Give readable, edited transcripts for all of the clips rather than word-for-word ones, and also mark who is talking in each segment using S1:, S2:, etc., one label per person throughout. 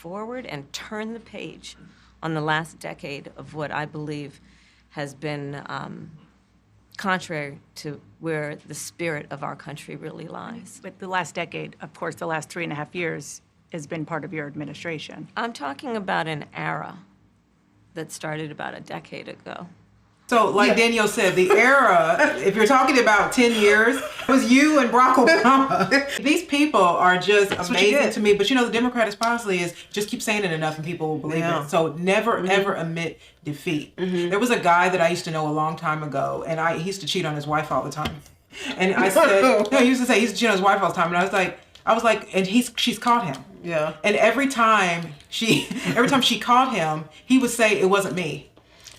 S1: forward and turn the page on the last decade of what I believe has been contrary to where the spirit of our country really lies.
S2: But the last decade, of course, the last 3.5 years has been part of your administration.
S1: I'm talking about an era that started about a decade ago.
S3: So, like Danielle said, the era, if you're talking about 10 years, it was you and Barack Obama. These people are just amazing to me. But the Democrats' policy is just keep saying it enough and people will believe it. So never, ever admit defeat. There was a guy that I used to know a long time ago, and he used to cheat on his wife all the time. And I said, no, he used to say he used to cheat on his wife all the time. And I was like, and she's caught him.
S4: Yeah.
S3: And every time she caught him, he would say, it wasn't me.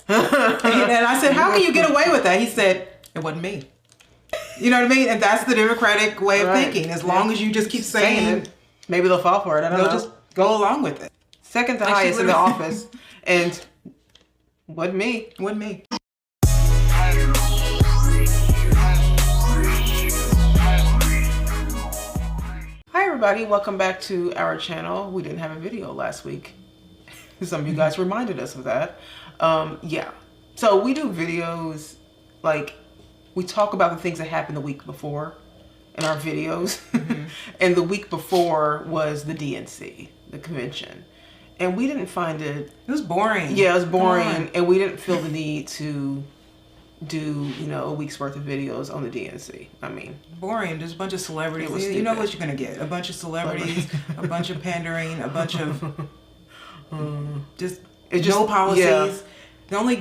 S3: And I said, how can you get away with that? He said, it wasn't me. You know what I mean? And that's the Democratic way of thinking. As long as you just keep saying it,
S4: maybe they'll fall for it. I don't know.
S3: They'll just go along with it.
S4: Second to highest in the office. And wasn't me.
S3: Wasn't me.
S4: Hi everybody, welcome back to our channel. We didn't have a video last week. Some of you guys reminded us of that. So we do videos, like we talk about the things that happened the week before in our videos. And the week before was the DNC, the convention. And we didn't find it...
S3: It was boring.
S4: Yeah, it was boring. And we didn't feel the need to do, a week's worth of videos on the DNC. I mean...
S3: Boring. There's a bunch of celebrities. You know what you're going to get. A bunch of celebrities, a bunch of pandering, a bunch of... no policies. Yeah. The only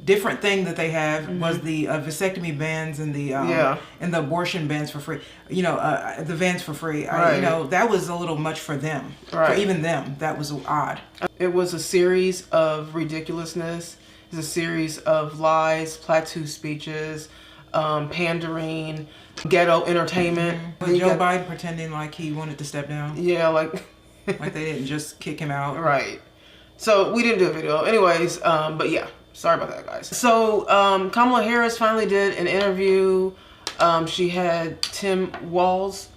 S3: different thing that they have was the vasectomy bans and the and the abortion bans for free. The vans for free.
S4: Right.
S3: That was a little much for them.
S4: Right.
S3: For even them, that was odd.
S4: It was a series of ridiculousness. It was a series of lies, plateau speeches, pandering, ghetto entertainment.
S3: Joe Biden pretending like he wanted to step down.
S4: Yeah, like
S3: they didn't just kick him out.
S4: Right. So we didn't do a video. Anyways, but yeah, sorry about that, guys. So Kamala Harris finally did an interview. She had Tim Walz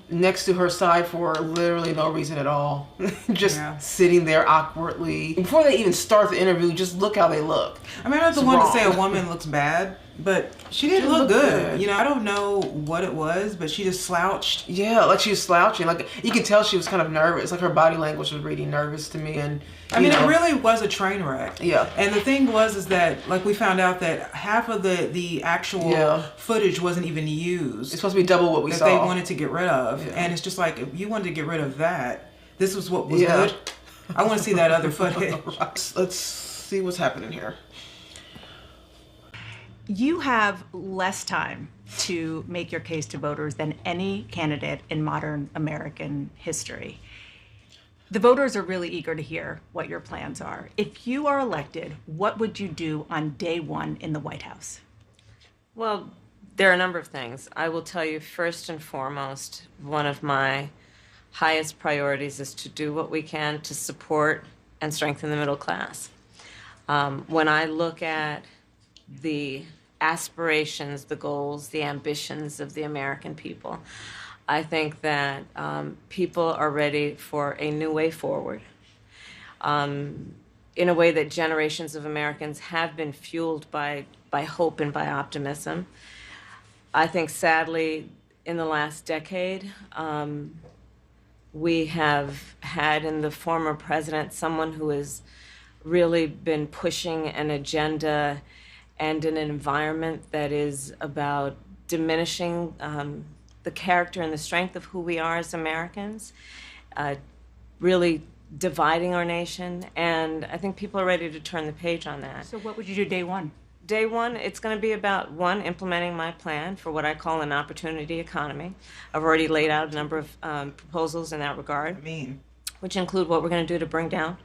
S4: next to her side for literally no reason at all. Just sitting there awkwardly. Before they even start the interview, just look how they look.
S3: I mean, I'm not the one to say a woman looks bad, but she didn't look good. I don't know what it was, but she just slouched.
S4: Yeah, like she was slouching. Like you could tell she was kind of nervous. Like her body language was really nervous to me. And
S3: I mean, it really was a train wreck.
S4: Yeah.
S3: And the thing is that like we found out that half of the actual footage wasn't even used.
S4: It's supposed to be double what we saw.
S3: That they wanted to get rid of. And it's just like, if you wanted to get rid of that, this was what was good. I want to see that other footage.
S4: Let's see what's happening here.
S2: You have less time to make your case to voters than any candidate in modern American history. The voters are really eager to hear what your plans are. If you are elected, what would you do on day one in the White House?
S1: Well, there are a number of things. I will tell you, first and foremost, one of my highest priorities is to do what we can to support and strengthen the middle class. When I look at the aspirations, the goals, the ambitions of the American people, I think that people are ready for a new way forward, in a way that generations of Americans have been fueled by hope and by optimism. I think, sadly, in the last decade, we have had in the former president someone who has really been pushing an agenda and an environment that is about diminishing the character and the strength of who we are as Americans, really dividing our nation, and I think people are ready to turn the page on that.
S2: So what would you do day one?
S1: Day one, it's going to be about, one, implementing my plan for what I call an opportunity economy. I've already laid out a number of proposals in that regard, which include what we're going to do to bring down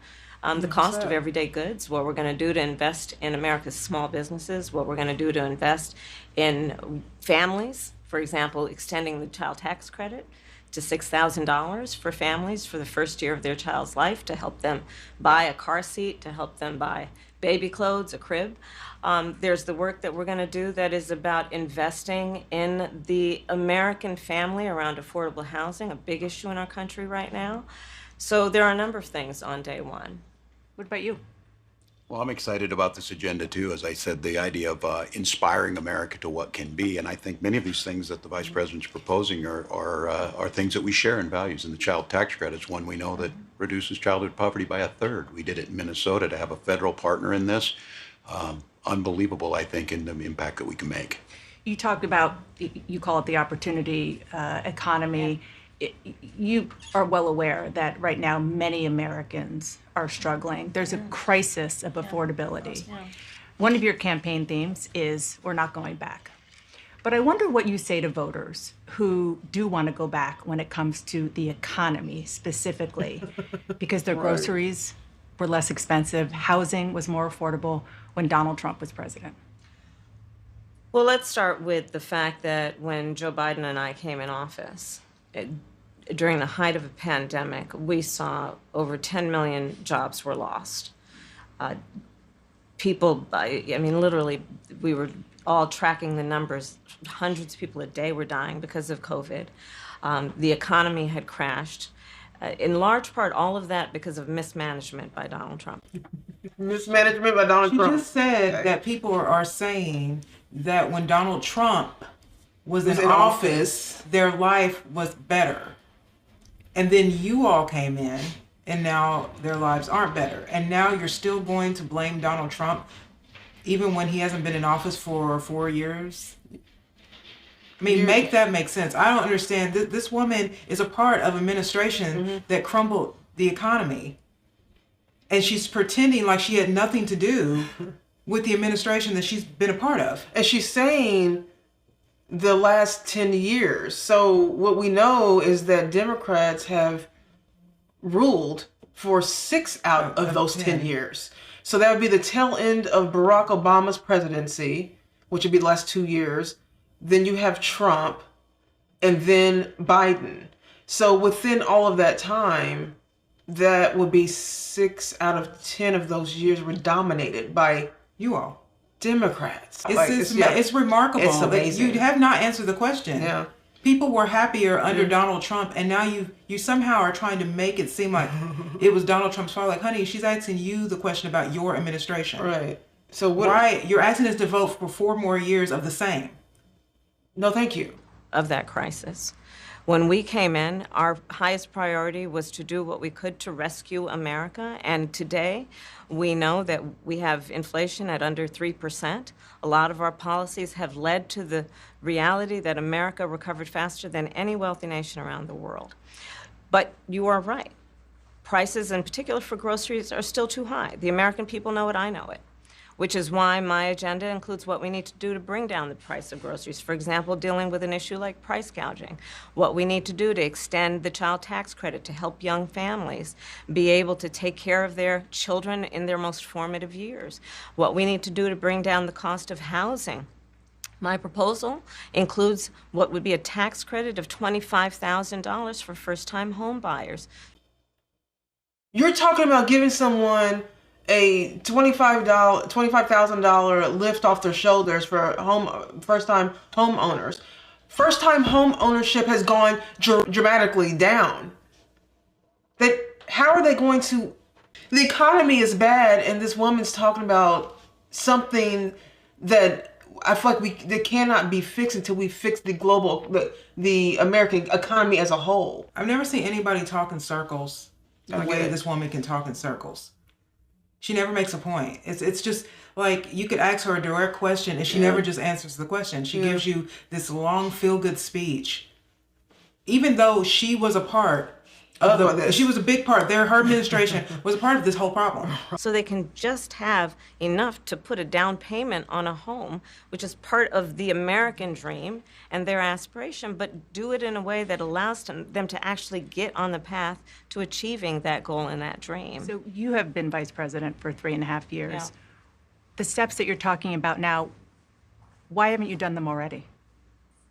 S1: the cost of everyday goods, what we're going to do to invest in America's small businesses, what we're going to do to invest in families, for example, extending the child tax credit to $6,000 for families for the first year of their child's life, to help them buy a car seat, to help them buy baby clothes, a crib. There's the work that we're going to do that is about investing in the American family around affordable housing, a big issue in our country right now. So there are a number of things on day one.
S2: What about you?
S5: Well, I'm excited about this agenda too. As I said, the idea of inspiring America to what can be, and I think many of these things that the Vice President's proposing are things that we share in values. And the child tax credit is one we know that reduces childhood poverty by 1/3. We did it in Minnesota to have a federal partner in this. Unbelievable, I think, in the impact that we can make.
S2: You talked about, you call it the opportunity economy. You are well aware that right now many Americans are struggling. There's a crisis of affordability. One of your campaign themes is we're not going back. But I wonder what you say to voters who do want to go back when it comes to the economy specifically, because their groceries were less expensive, housing was more affordable when Donald Trump was president.
S1: Well, let's start with the fact that when Joe Biden and I came in office, during the height of a pandemic, we saw over 10 million jobs were lost. People, I mean, literally, we were all tracking the numbers. Hundreds of people a day were dying because of COVID. The economy had crashed. In large part, all of that because of mismanagement by Donald Trump.
S4: Mismanagement by Donald Trump.
S3: You just said that people are saying that when Donald Trump was in office, their life was better. And then you all came in, and now their lives aren't better. And now you're still going to blame Donald Trump, even when he hasn't been in office for 4 years? I mean, make that make sense. I don't understand. This woman is a part of administration that crumbled the economy. And she's pretending like she had nothing to do with the administration that she's been a part of.
S4: And she's saying the last 10 years. So what we know is that Democrats have ruled for 6 out of those 10 years. So that would be the tail end of Barack Obama's presidency, which would be the last 2 years. Then you have Trump, and then Biden. So within all of that time, that would be 6 out of 10 of those years were dominated by
S3: You all.
S4: Democrats.
S3: It's remarkable.
S4: It's amazing.
S3: You have not answered the question.
S4: Yeah.
S3: People were happier under Donald Trump, and now you somehow are trying to make it seem like it was Donald Trump's fault. Like, honey, she's asking you the question about your administration.
S4: Right. So what?
S3: Right. You're asking us to vote for 4 more years of the same.
S4: No, thank you.
S1: Of that crisis. When we came in, our highest priority was to do what we could to rescue America. And today, we know that we have inflation at under 3%. A lot of our policies have led to the reality that America recovered faster than any wealthy nation around the world. But you are right. Prices, in particular for groceries, are still too high. The American people know it, I know it. Which is why my agenda includes what we need to do to bring down the price of groceries. For example, dealing with an issue like price gouging. What we need to do to extend the child tax credit to help young families be able to take care of their children in their most formative years. What we need to do to bring down the cost of housing. My proposal includes what would be a tax credit of $25,000 for first-time home buyers.
S4: You're talking about giving someone a $25,000 lift off their shoulders for first-time homeowners. First-time home ownership has gone dramatically down. How are they going to? The economy is bad, and this woman's talking about something that I feel like that cannot be fixed until we fix the American economy as a whole.
S3: I've never seen anybody talk in circles the way this woman can talk in circles. She never makes a point. It's just like you could ask her a direct question and she never just answers the question. She gives you this long feel-good speech. Even though she was a part of she was a big part. Her administration was a part of this whole problem.
S1: So they can just have enough to put a down payment on a home, which is part of the American dream and their aspiration, but do it in a way that allows them to actually get on the path to achieving that goal and that dream.
S2: So you have been vice president for 3.5 years.
S1: Yeah.
S2: The steps that you're talking about now, why haven't you done them already?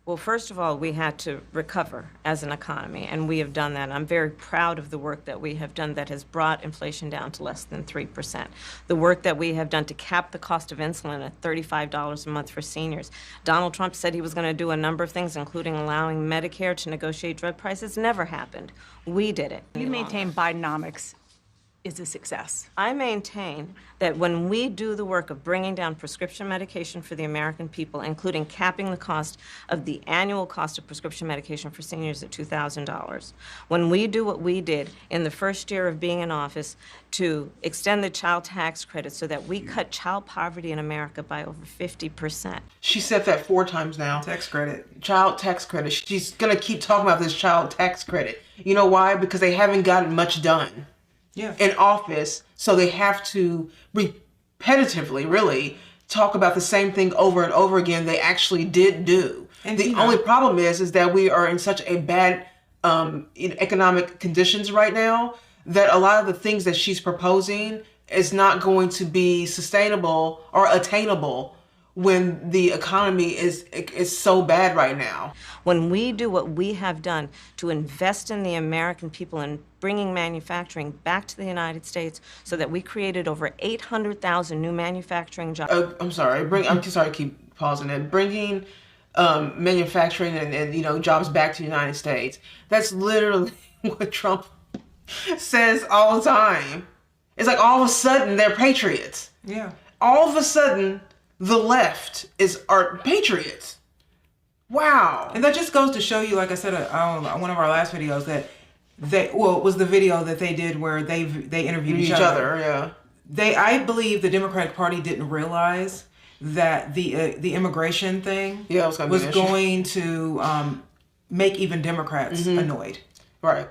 S1: Well, first of all, we had to recover as an economy, and we have done that. I'm very proud of the work that we have done that has brought inflation down to less than 3%. The work that we have done to cap the cost of insulin at $35 a month for seniors. Donald Trump said he was going to do a number of things, including allowing Medicare to negotiate drug prices. Never happened. We did it.
S2: You maintain Bidenomics is a success.
S1: I maintain that when we do the work of bringing down prescription medication for the American people, including capping the cost of the annual cost of prescription medication for seniors at $2,000, when we do what we did in the first year of being in office to extend the child tax credit so that we cut child poverty in America by over 50%.
S4: She said that 4 times now.
S3: Tax credit.
S4: Child tax credit. She's going to keep talking about this child tax credit. You know why? Because they haven't gotten much done.
S3: Yeah.
S4: In office, so they have to repetitively really talk about the same thing over and over again they actually did do. And the only problem is that we are in such a bad economic conditions right now that a lot of the things that she's proposing is not going to be sustainable or attainable when the economy is so bad right now.
S1: When we do what we have done to invest in the American people and bringing manufacturing back to the United States so that we created over 800,000 new manufacturing jobs.
S4: I'm sorry to keep pausing it. Bringing manufacturing and jobs back to the United States. That's literally what Trump says all the time. It's like all of a sudden they're patriots.
S3: Yeah.
S4: All of a sudden the left are patriots. Wow.
S3: And that just goes to show you, like I said on one of our last videos, that it was the video that they did where they interviewed each other.
S4: Yeah.
S3: I believe the Democratic Party didn't realize that the immigration thing was going to make even Democrats annoyed.
S4: Right.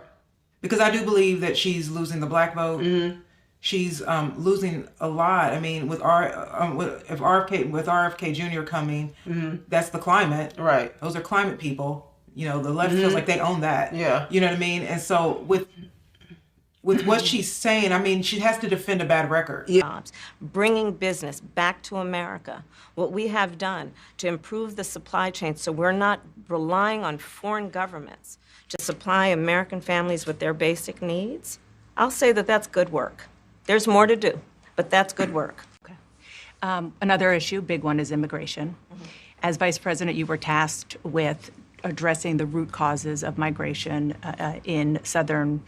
S3: Because I do believe that she's losing the black vote. Mm-hmm. She's losing a lot. I mean, with RFK Jr. coming, that's the climate.
S4: Right.
S3: Those are climate people. The left feels like they own that.
S4: Yeah.
S3: You know what I mean? And so with what she's saying, I mean, she has to defend a bad record.
S1: Jobs, bringing business back to America. What we have done to improve the supply chain so we're not relying on foreign governments to supply American families with their basic needs, I'll say that that's good work. There's more to do, but that's good work.
S2: Okay. Another issue, big one, is immigration. As Vice President, you were tasked with addressing the root causes of migration in southern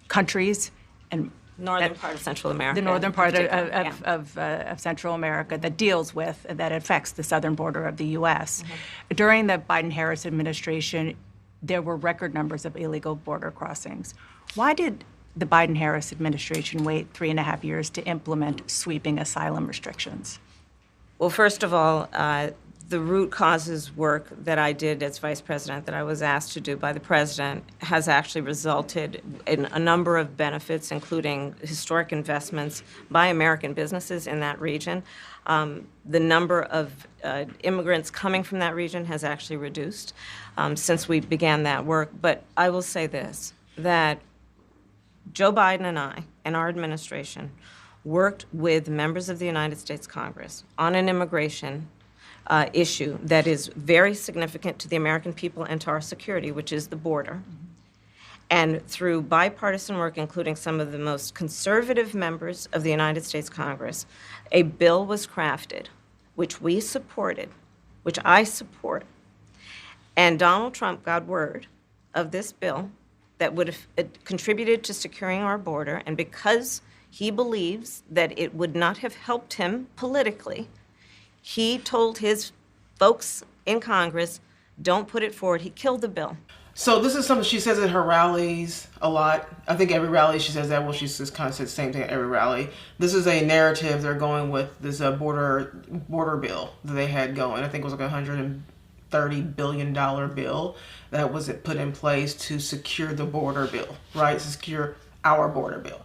S2: countries and
S1: Northern part of Central America.
S2: the northern part of Central America that affects the southern border of the U.S. During the Biden-Harris administration, there were record numbers of illegal border crossings. Why did the Biden-Harris administration wait 3.5 years to implement sweeping asylum restrictions?
S1: Well, first of all, the root causes work that I did as vice president, that I was asked to do by the president, has actually resulted in a number of benefits, including historic investments by American businesses in that region. The number of immigrants coming from that region has actually reduced since we began that work. But I will say this, that Joe Biden and I and our administration worked with members of the United States Congress on an immigration issue that is very significant to the American people and to our security, which is the border. And through bipartisan work, including some of the most conservative members of the United States Congress, a bill was crafted, which we supported, which I support. And Donald Trump got word of this bill that would have contributed to securing our border, and because he believes that it would not have helped him politically, he told his folks in Congress, don't put it forward. He killed the bill.
S4: So this is something she says at her rallies a lot. I think every rally she says that. Well, she just kind of says the same thing at every rally. This is a narrative they're going with, this border bill that they had going. I think it was like $130 billion bill that was put in place to secure the border bill, right? To secure our border bill.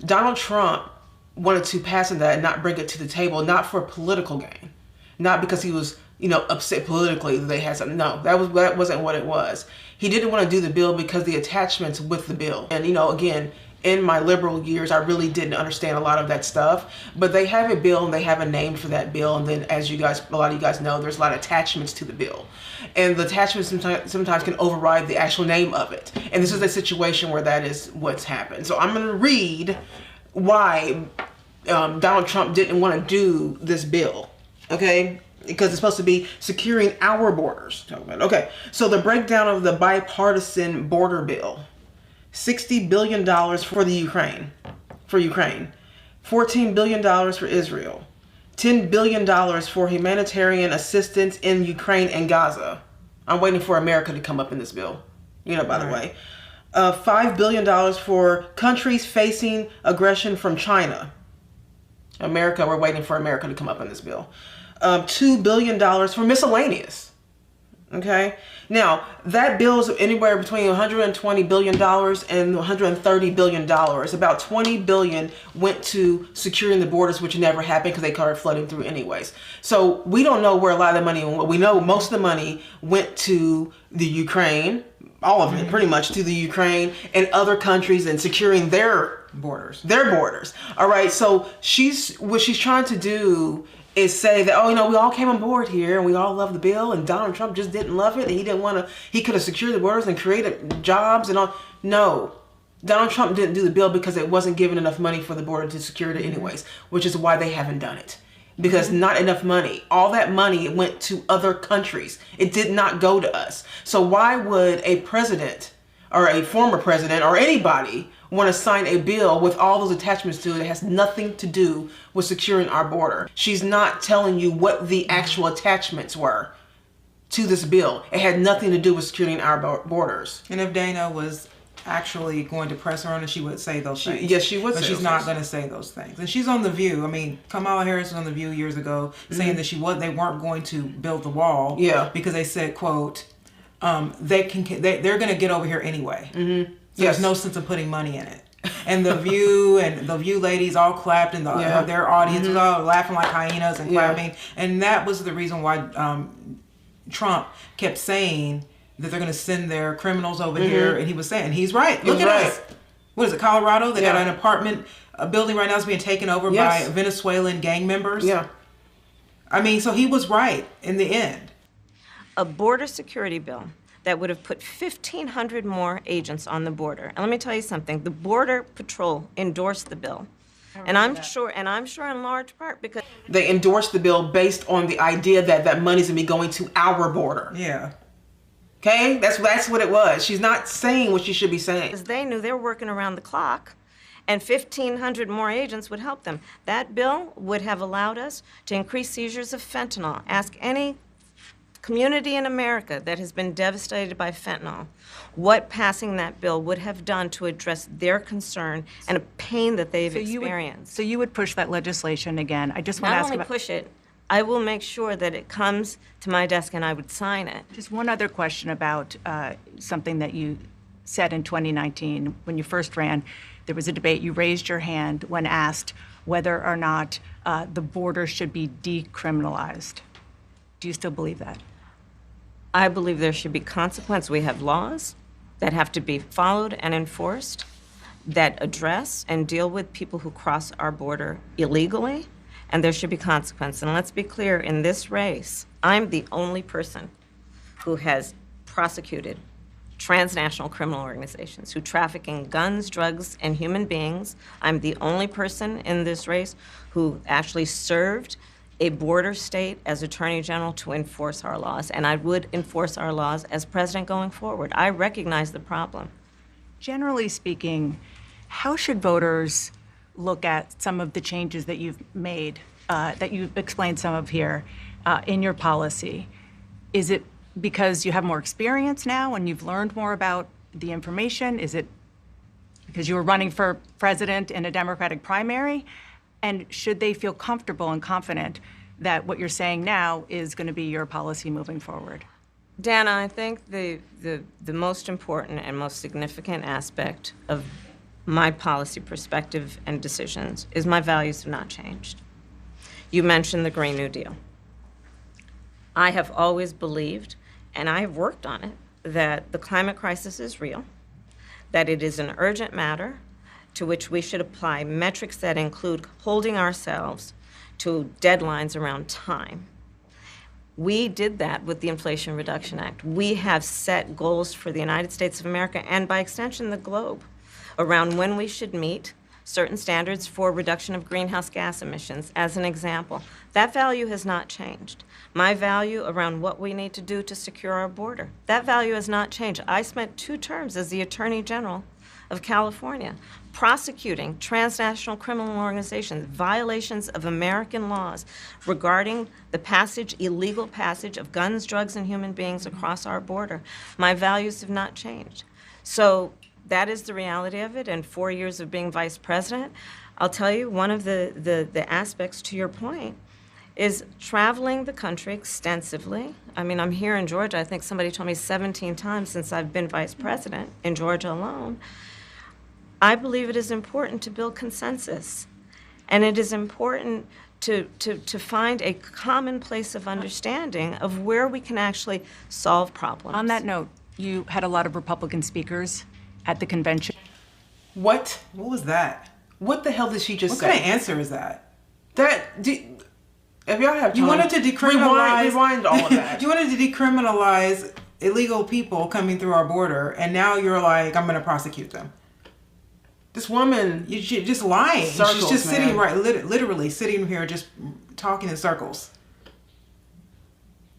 S4: Donald Trump wanted to pass that and not bring it to the table, not for political gain, not because he was, upset politically that they had something. No, that wasn't what it was. He didn't want to do the bill because the attachments with the bill. And, again, in my liberal years, I really didn't understand a lot of that stuff. But they have a bill and they have a name for that bill. And then, as a lot of you guys know, there's a lot of attachments to the bill. And the attachments sometimes can override the actual name of it. And this is a situation where that is what's happened. So I'm going to read why Donald Trump didn't want to do this bill. Okay? Because it's supposed to be securing our borders. Okay, so the breakdown of the bipartisan border bill. $60 billion for the Ukraine, $14 billion for Israel, $10 billion for humanitarian assistance in Ukraine and Gaza. I'm waiting for America to come up in this bill, by the way. $5 billion for countries facing aggression from China. America, we're waiting for America to come up in this bill. $2 billion for miscellaneous. Okay. Now, that bill's anywhere between $120 billion and $130 billion. About $20 billion went to securing the borders, which never happened because they started flooding through anyways. So we don't know where a lot of the money went. We know most of the money went to the Ukraine, all of it pretty much to the Ukraine and other countries and securing their borders. All right. So what she's trying to do is say that, we all came on board here and we all love the bill and Donald Trump just didn't love it and he could have secured the borders and created jobs and all. No, Donald Trump didn't do the bill because it wasn't given enough money for the border to secure it anyways, which is why they haven't done it. Because not enough money. All that money went to other countries. It did not go to us. So why would a president or a former president or anybody want to sign a bill with all those attachments to it that has nothing to do with securing our border? She's not telling you what the actual attachments were to this bill. It had nothing to do with securing our borders.
S3: And if Dana was actually going to press her on it, she would say those things.
S4: Yes, she would.
S3: But she's not going to say those things. And she's on The View. I mean, Kamala Harris was on The View years ago saying that they weren't going to build the wall.
S4: Yeah.
S3: Because they said, quote, they're going to get over here anyway. Mm-hmm. So there's no sense of putting money in it. And The View and The View ladies all clapped, and their audience was all laughing like hyenas and clapping. And that was the reason why Trump kept saying that they're going to send their criminals over here. And he was saying, he's right. Look at us. What is it, Colorado? They got an apartment building right now is being taken over by Venezuelan gang members.
S4: Yeah.
S3: I mean, so he was right in the end.
S1: A border security bill that would have put 1,500 more agents on the border. And let me tell you something, the Border Patrol endorsed the bill. And I'm sure in large part because
S4: they endorsed the bill based on the idea that money's gonna be going to our border.
S3: Yeah.
S4: Okay? That's what it was. She's not saying what she should be saying.
S1: because they knew they were working around the clock and 1,500 more agents would help them. That bill would have allowed us to increase seizures of fentanyl. Ask any community in America that has been devastated by fentanyl what passing that bill would have done to address their concern and a pain that they've experienced.
S2: So you would push that legislation again. I just want to
S1: Not
S2: ask
S1: only
S2: about
S1: push it, I will make sure that it comes to my desk and I would sign it.
S2: just one other question about something that you said in 2019 when you first ran. There was a debate. You raised your hand when asked whether or not the border should be decriminalized. Do you still believe that?
S1: I believe there should be consequence. We have laws that have to be followed and enforced that address and deal with people who cross our border illegally, and there should be consequence. And let's be clear, in this race, I'm the only person who has prosecuted transnational criminal organizations who traffic in guns, drugs, and human beings. I'm the only person in this race who actually served a border state as Attorney General to enforce our laws, and I would enforce our laws as president going forward. I recognize the problem.
S2: Generally speaking, how should voters look at some of the changes that you've made, that you've explained some of here in your policy? Is it because you have more experience now and you've learned more about the information? Is it because you were running for president in a Democratic primary? And should they feel comfortable and confident that what you're saying now is going to be your policy moving forward?
S1: Dana, I think the most important and most significant aspect of my policy perspective and decisions is my values have not changed. You mentioned the Green New Deal. I have always believed, and I have worked on it, that the climate crisis is real, that it is an urgent matter to which we should apply metrics that include holding ourselves to deadlines around time. We did that with the Inflation Reduction Act. We have set goals for the United States of America and by extension the globe around when we should meet certain standards for reduction of greenhouse gas emissions, as an example. That value has not changed. My value around what we need to do to secure our border, that value has not changed. I spent 2 terms as the Attorney General of California prosecuting transnational criminal organizations, violations of American laws regarding the illegal passage of guns, drugs, and human beings across our border. My values have not changed. So that is the reality of it. And 4 years of being vice president, I'll tell you, one of the aspects to your point is traveling the country extensively. I mean, I'm here in Georgia. I think somebody told me 17 times since I've been vice president in Georgia alone. I believe it is important to build consensus. And it is important to find a common place of understanding of where we can actually solve problems.
S2: On that note, you had a lot of Republican speakers at the convention.
S4: What?
S3: What was that?
S4: What the hell did she just
S3: What
S4: say?
S3: kind of answer is that?
S4: If y'all have time,
S3: You wanted to decriminalize.
S4: rewind all of that.
S3: You wanted to decriminalize illegal people coming through our border, and now you're like, I'm going to prosecute them.
S4: This woman,
S3: You're just lying.
S4: Circles,
S3: She's just sitting
S4: man.
S3: literally sitting here just talking in circles.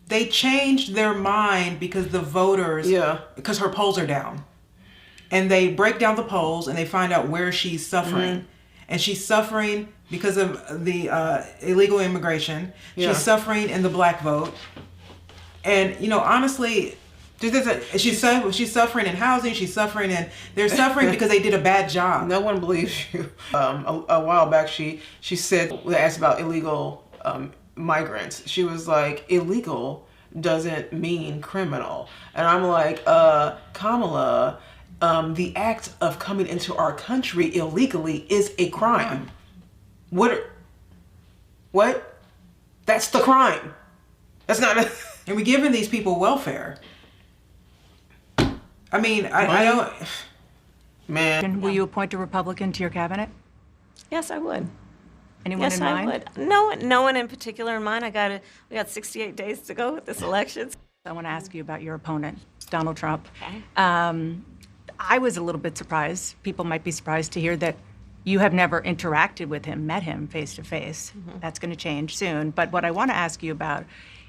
S3: They changed their mind because the voters, because her polls are down. And they break down the polls and they find out where she's suffering. And she's suffering because of the illegal immigration. She's suffering in the black vote. And, you know, honestly, she's suffering in housing. She's suffering in, they're suffering because they did a bad job.
S4: no one believes you. A while back, she said, when asked about illegal migrants, she was like, illegal doesn't mean criminal. And I'm like, Kamala, the act of coming into our country illegally is a crime. What? That's the crime. That's not a...
S3: And we're giving these people welfare. I mean, I don't...
S4: Man.
S2: Will you appoint a Republican to your cabinet?
S1: Yes, I would.
S2: Anyone
S1: Yes,
S2: in
S1: I
S2: mind?
S1: would. No one in particular in mind. We got 68 days to go with this election.
S2: I want to ask you about your opponent, Donald Trump.
S1: Okay.
S2: I was a little bit surprised. People might be surprised to hear that you have never interacted with him, met him face to face. That's going to change soon. But what I want to ask you about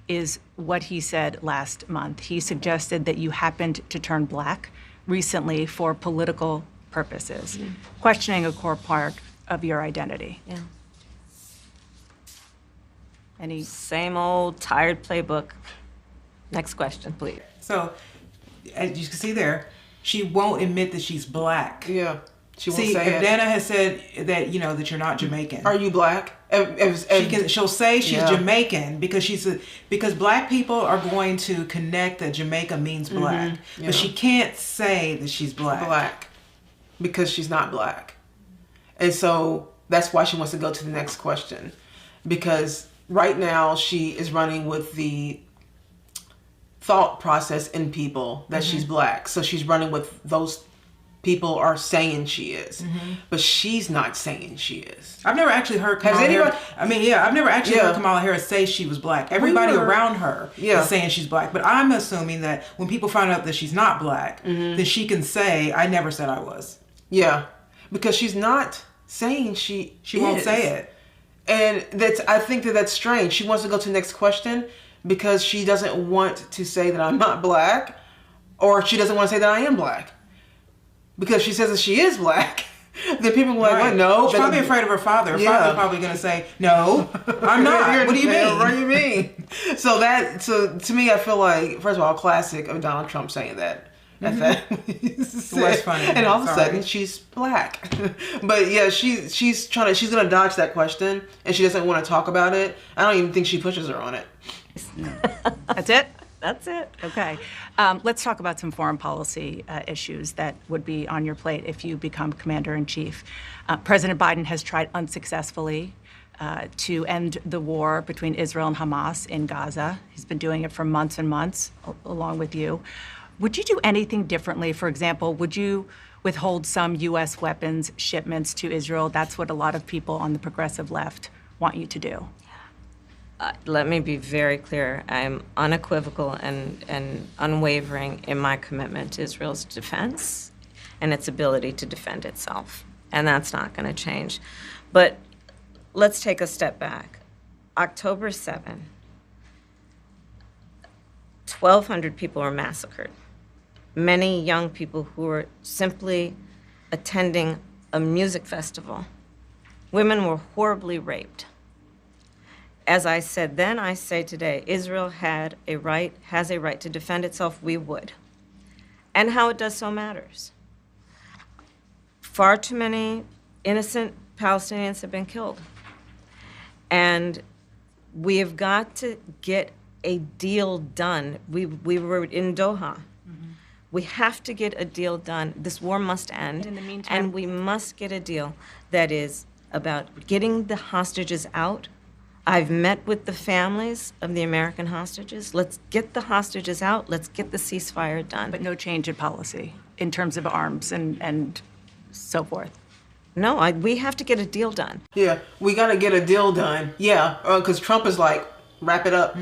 S2: is what he said last month. He suggested that you happened to turn black recently for political purposes, questioning a core part of your identity.
S1: Yeah.
S2: Any
S1: Same old tired playbook. Next question, please.
S3: So, as you can see there, she won't admit that she's black.
S4: Yeah. She won't
S3: See,
S4: say
S3: if
S4: it.
S3: Dana has said that, you know, that you're not Jamaican.
S4: Are you black?
S3: She'll say she's
S4: Yeah.
S3: Jamaican because black people are going to connect that Jamaica means black, but she can't say that she's black.
S4: Because she's not black. And so that's why she wants to go to the next question. Because right now she is running with the thought process in people that she's black. So she's running with those people are saying she is. But she's not saying she is.
S3: I've never actually heard Kamala Harris. I've never actually heard Kamala Harris say she was black. Everybody around her is saying she's black. But I'm assuming that when people find out that she's not black, then she can say, I never said I was.
S4: Yeah. Because she's not saying she
S3: won't say it.
S4: And I think that's strange. She wants to go to the next question because she doesn't want to say that I'm not black, or she doesn't want to say that I am black. Because she says that she is black, then people are like,
S3: Right.
S4: "What? No."
S3: She's probably afraid of her father. Her father's probably going to say, no, I'm not. What do you mean?
S4: What do you mean? So to me, I feel like, first of all, classic of Donald Trump saying that.
S3: It was funny.
S4: And all of a
S3: Sorry.
S4: sudden she's black. But yeah, she's gonna dodge that question, and she doesn't want to talk about it. I don't even think she pushes her on it.
S2: That's it?
S1: That's it.
S2: Okay. Let's talk about some foreign policy issues that would be on your plate if you become commander-in-chief. President Biden has tried unsuccessfully to end the war between Israel and Hamas in Gaza. He's been doing it for months and months, along with you. Would you do anything differently? For example, would you withhold some U.S. weapons shipments to Israel. That's what a lot of people on the progressive left want you to do.
S1: Let me be very clear. I'm unequivocal and unwavering in my commitment to Israel's defense and its ability to defend itself. And that's not going to change. But let's take a step back. October 7, 1,200 people were massacred. Many young people who were simply attending a music festival. Women were horribly raped. As I said then, I say today, Israel has a right to defend itself. We would. And how it does so matters. Far too many innocent Palestinians have been killed. And we have got to get a deal done. We were in Doha. We have to get a deal done. This war must end.
S2: In the meantime,
S1: and we must get a deal that is about getting the hostages out. I've met with the families of the American hostages. Let's get the hostages out. Let's get the ceasefire done.
S2: but no change in policy in terms of arms and so forth.
S1: No, we have to get a deal done.
S4: Yeah, we got to get a deal done. Yeah, because Trump is like, wrap it up.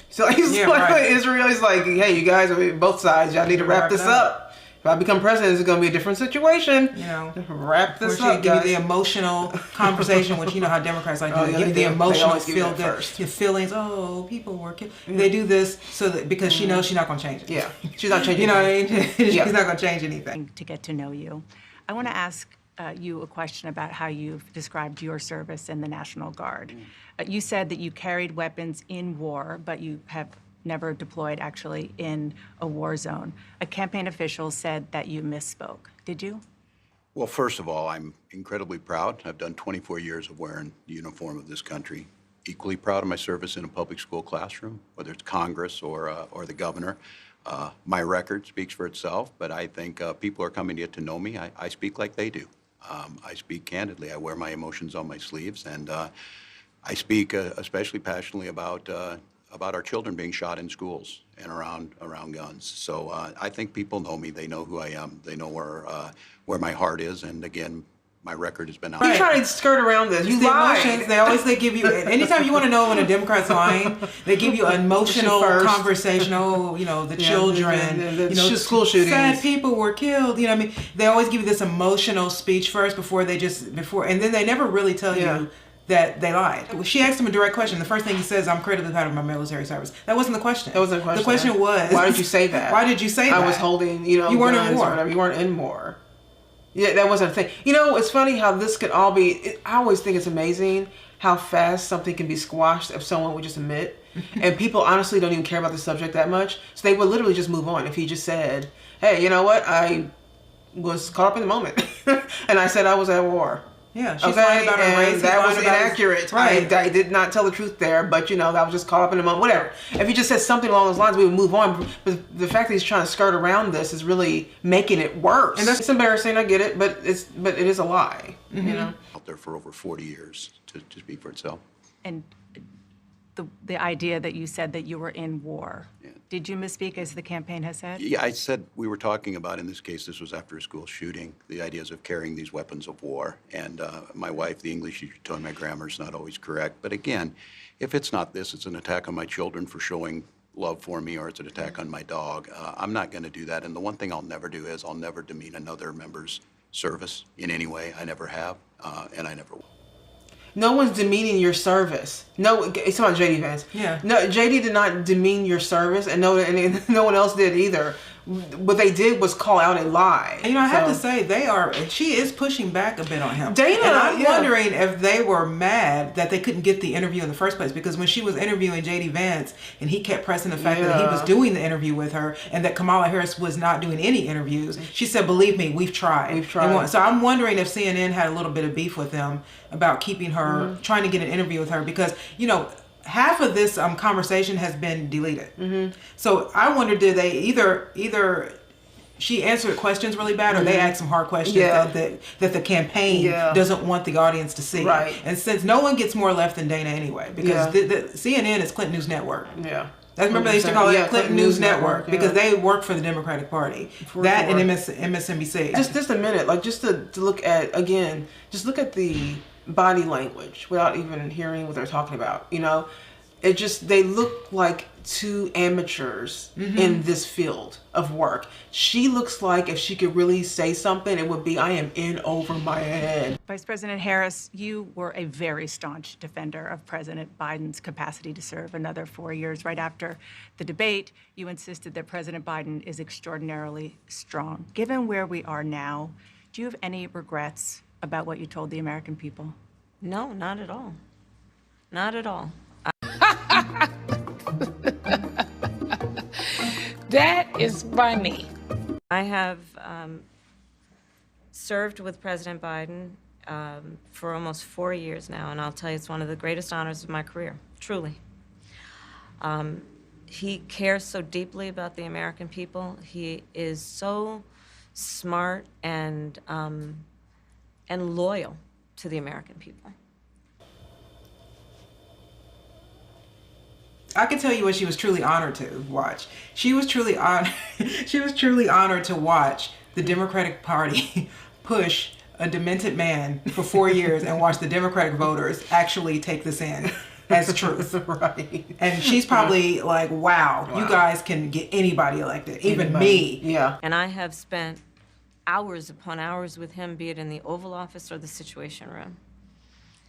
S4: So he's Israel is like, hey, you guys, both sides, y'all need to wrap this up. If I become president, it's going to be a different situation.
S3: You know,
S4: wrap this up,
S3: give
S4: guys.
S3: you the emotional conversation, which you know how Democrats like to do. Give you the emotional feel good, your feelings. Oh, people were killed. They do this so that because she knows she's not going to change it.
S4: Yeah, she's not changing.
S3: You know what I mean? She's
S4: Yeah.
S3: not going to change anything.
S2: To get to know you, I want to ask you a question about how you've described your service in the National Guard. You said that you carried weapons in war, but you have never deployed actually in a war zone. A campaign official said that you misspoke. Did you?
S5: Well, first of all, I'm incredibly proud. I've done 24 years of wearing the uniform of this country. Equally proud of my service in a public school classroom, whether it's Congress or the governor. My record speaks for itself, but I think people are coming to get to know me. I speak like they do. I speak candidly. I wear my emotions on my sleeves, and I speak especially passionately about our children being shot in schools and around guns. So I think people know me. They know who I am. They know where my heart is. And again, my record has been out.
S4: You're trying to skirt around this. You
S3: The
S4: lied.
S3: emotions, they give you, anytime you want to know when a Democrat's lying, they give you an emotional conversation. Oh, you know, the children,
S4: the
S3: you know,
S4: school shootings.
S3: Sad people were killed. You know what I mean? They always give you this emotional speech first and then they never really tell you that they lied. She asked him a direct question. The first thing he says, I'm critically proud of my military service. That wasn't the question.
S4: That wasn't the question.
S3: The question was,
S4: why did you say that?
S3: Why did you say that?
S4: I was holding, you
S3: weren't in
S4: guns
S3: war.
S4: or whatever. You weren't in war. Yeah, that wasn't a thing. You know, it's funny how this could all be. I always think it's amazing how fast something can be squashed if someone would just admit. And people honestly don't even care about the subject that much. So they would literally just move on if he just said, hey, you know what? I was caught up in the moment. And I said I was at war.
S3: Yeah, she's lying about her race.
S4: That was inaccurate.
S3: Right.
S4: I did not tell the truth there, but that was just caught up in the moment. Whatever. If he just said something along those lines, we would move on. But the fact that he's trying to skirt around this is really making it worse. And it's embarrassing. I get it, but it is a lie. You know.
S5: Out there for over 40 years to speak for itself.
S2: And the idea that you said that you were in war.
S5: Yeah.
S2: Did you misspeak as the campaign has said?
S5: Yeah, I said we were talking about, in this case, this was after a school shooting, the ideas of carrying these weapons of war. And my wife, the English teacher, told me my grammar's not always correct. But again, if it's not this, it's an attack on my children for showing love for me, or it's an attack on my dog. I'm not going to do that. And the one thing I'll never do is I'll never demean another member's service in any way. I never have, and I never will.
S4: No one's demeaning your service. No, it's about JD Vance.
S3: Yeah.
S4: No, JD did not demean your service, and no one else did either. What they did was call out a lie.
S3: And, I have to say, she is pushing back a bit on him.
S4: Dana,
S3: and I'm wondering if they were mad that they couldn't get the interview in the first place, because when she was interviewing JD Vance and he kept pressing the fact that he was doing the interview with her and that Kamala Harris was not doing any interviews, she said, believe me, we've tried.
S4: We've tried.
S3: So I'm wondering if CNN had a little bit of beef with them about keeping her, trying to get an interview with her, because, half of this conversation has been deleted. So I wonder, did they either she answered questions really bad, or they asked some hard questions that the campaign doesn't want the audience to see.
S4: Right.
S3: And since no one gets more left than Dana anyway, because the CNN is Clinton News Network.
S4: Yeah.
S3: Remember they used to call it Clinton News Network
S4: yeah.
S3: because they work for the Democratic Party. That and MSNBC.
S4: Just a minute, like just to look at, again, just look at the body language without even hearing what they're talking about, you know? It just, they look like two amateurs in this field of work. She looks like if she could really say something, it would be, I am in over my head.
S2: Vice President Harris, you were a very staunch defender of President Biden's capacity to serve another 4 years. Right after the debate, you insisted that President Biden is extraordinarily strong. Given where we are now, do you have any regrets about what you told the American people?
S1: No, not at all. Not at all.
S6: That is funny.
S1: I have served with President Biden for almost 4 years now, and I'll tell you, it's one of the greatest honors of my career, truly. He cares so deeply about the American people. He is so smart and loyal to the American people.
S3: I can tell you what she was truly honored to watch. She was truly honored. She was truly honored to watch the Democratic Party push a demented man for 4 years and watch the Democratic voters actually take this in as truth.
S4: Right.
S3: And she's probably like, wow, you guys can get anybody elected, even me.
S4: Yeah.
S1: And I have spent hours upon hours with him, be it in the Oval Office or the Situation Room.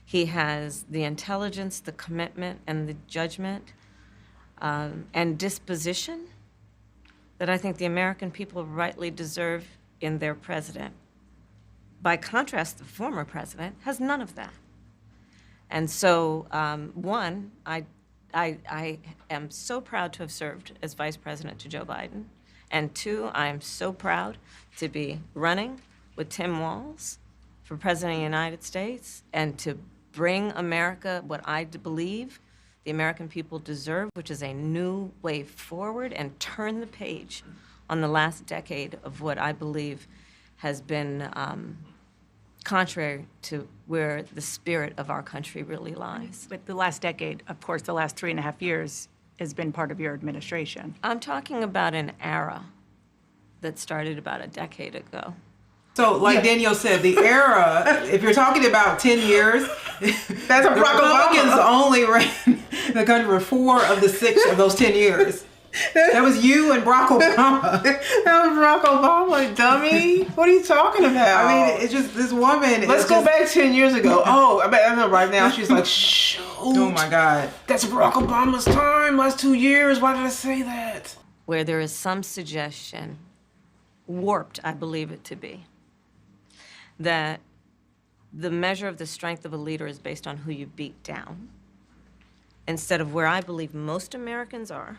S1: He has the intelligence, the commitment, and the judgment and disposition that I think the American people rightly deserve in their president. By contrast, the former president has none of that. And so, one, I am so proud to have served as vice president to Joe Biden. And two, I am so proud to be running with Tim Walz for president of the United States and to bring America what I believe the American people deserve, which is a new way forward, and turn the page on the last decade of what I believe has been contrary to where the spirit of our country really lies.
S2: But the last decade, of course, the last 3.5 years has been part of your administration.
S1: I'm talking about an era that started about a decade ago.
S3: So, like Danielle said, the era, if you're talking about 10 years,
S4: That's a
S3: the
S4: Barack
S3: Republicans
S4: Obama.
S3: only ran the country for 4 of the 6 of those 10 years. That was you and Barack Obama.
S4: That was Barack Obama, dummy. What are you talking about?
S3: I mean, it's just this woman.
S4: Let's
S3: is
S4: go
S3: just,
S4: back 10 years ago. Oh, I know right now she's like, shoot.
S3: Oh my God.
S4: That's Barack Obama's time, last 2 years. Why did I say that?
S1: Where there is some suggestion, warped I believe it to be, that the measure of the strength of a leader is based on who you beat down, instead of where I believe most Americans are,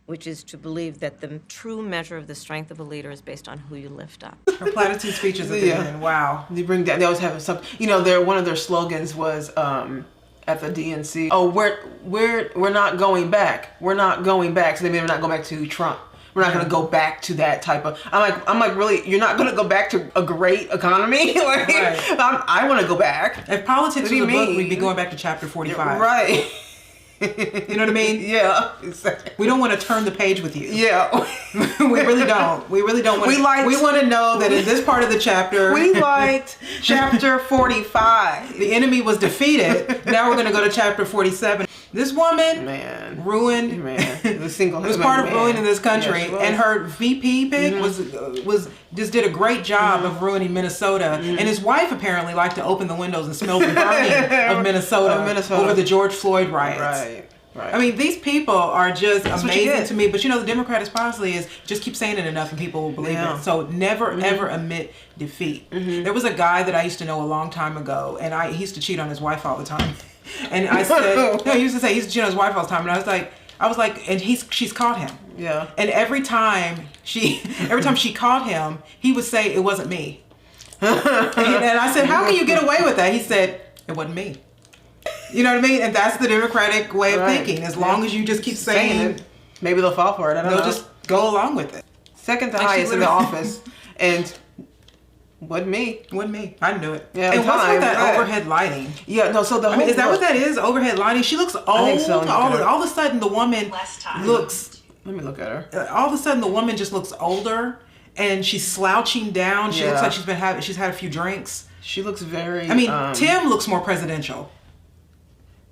S1: which is to believe that the true measure of the strength of a leader is based on who you lift up.
S3: Her platitude speeches at the end. Wow.
S4: They bring that. They always have something. You know, one of their slogans was at the DNC. Oh, we're not going back. We're not going back. So they mean we're not going back to Trump. We're not going to go back to that type of. I'm like, really? You're not going to go back to a great economy? Like,
S3: Right.
S4: I want to go back.
S3: If politics
S4: What do
S3: was a
S4: you
S3: book,
S4: mean?
S3: we'd be going back to chapter 45.
S4: Right.
S3: You know what I mean?
S4: Yeah. Exactly.
S3: We don't want to turn the page with you.
S4: Yeah.
S3: We really don't. We really don't want
S4: We
S3: to.
S4: liked-
S3: We want to know that in this part of the chapter,
S4: We liked chapter 45.
S3: the enemy was defeated. Now we're going to go to chapter 47. This woman
S4: Man.
S3: ruined.
S4: The single.
S3: was part of
S4: man.
S3: ruining this country,
S4: Yeah, she was. Mm-hmm.
S3: and her VP pick was just did a great job of ruining Minnesota. And his wife apparently liked to open the windows and smell the burning of Minnesota,
S4: Of Minnesota.
S3: over the George Floyd riots.
S4: Right. Right.
S3: I mean, these people are just
S4: what you
S3: amazing
S4: get.
S3: to me. But you know, the Democratic policy is just keep saying it enough and people will believe
S4: Yeah.
S3: it. So never, ever admit defeat. There was a guy that I used to know a long time ago, and he used to cheat on his wife all the time. And I said, no, he used to say he used to cheat on his wife all the time. And I was like, and she's caught him.
S4: Yeah.
S3: And every time she caught him, he would say, it wasn't me. And I said, how can you get away with that? He said, it wasn't me. You know what I mean? And that's the Democratic way of
S4: Right.
S3: thinking. As long as you just keep saying it,
S4: maybe they'll fall for it. I don't
S3: they'll
S4: know.
S3: just go along with it.
S4: Second to
S3: Like she
S4: highest in the
S3: literally-
S4: office. And Wasn't me.
S3: Wasn't me. I knew it.
S4: Yeah,
S3: and what's
S4: time,
S3: with that
S4: right.
S3: overhead lighting?
S4: Yeah, no, so the whole
S3: Is that what
S4: look-
S3: that is? Overhead lighting? She looks old.
S4: think so.
S3: All of a sudden, the woman
S2: Less time.
S3: looks.
S4: Let me look at her.
S3: All of a sudden, the woman just looks older, and she's slouching down. She looks
S4: Yeah.
S3: like she's had a few drinks.
S4: She looks very...
S3: I mean, Tim looks more presidential.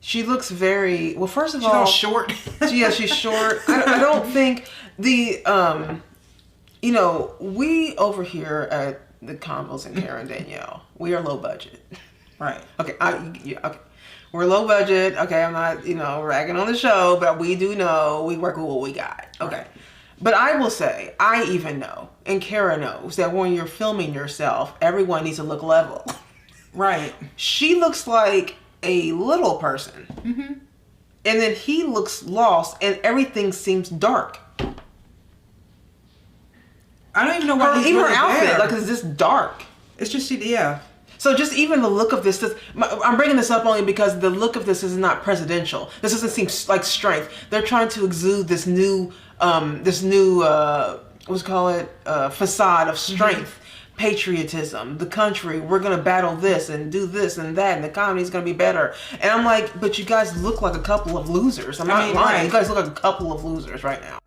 S4: She looks very... Well, first of
S3: She's all
S4: all...
S3: short.
S4: Yeah, she's short. I don't think the... you know, we over here at the Convos and Karen Danielle, we are low budget.
S3: Right.
S4: Okay, okay. We're low budget. Okay, I'm not, ragging on the show, but we do know we work with what we got. Okay.
S3: Right.
S4: But I will say, I even know, and Kara knows, that when you're filming yourself, everyone needs to look level.
S3: Right.
S4: She looks like a little person. Mm-hmm. And then he looks lost, and everything seems dark.
S3: I don't even know why he's
S4: Even her
S3: really
S4: outfit,
S3: there.
S4: like, it's just dark.
S3: It's just, yeah.
S4: So just even the look of this, I'm bringing this up only because the look of this is not presidential. This doesn't seem like strength. They're trying to exude this new facade of strength, patriotism, the country. We're gonna battle this and do this and that, and the economy's gonna be better. And I'm like, but you guys look like a couple of losers. I'm not lying.
S3: right.
S4: You guys look like a couple of losers right now.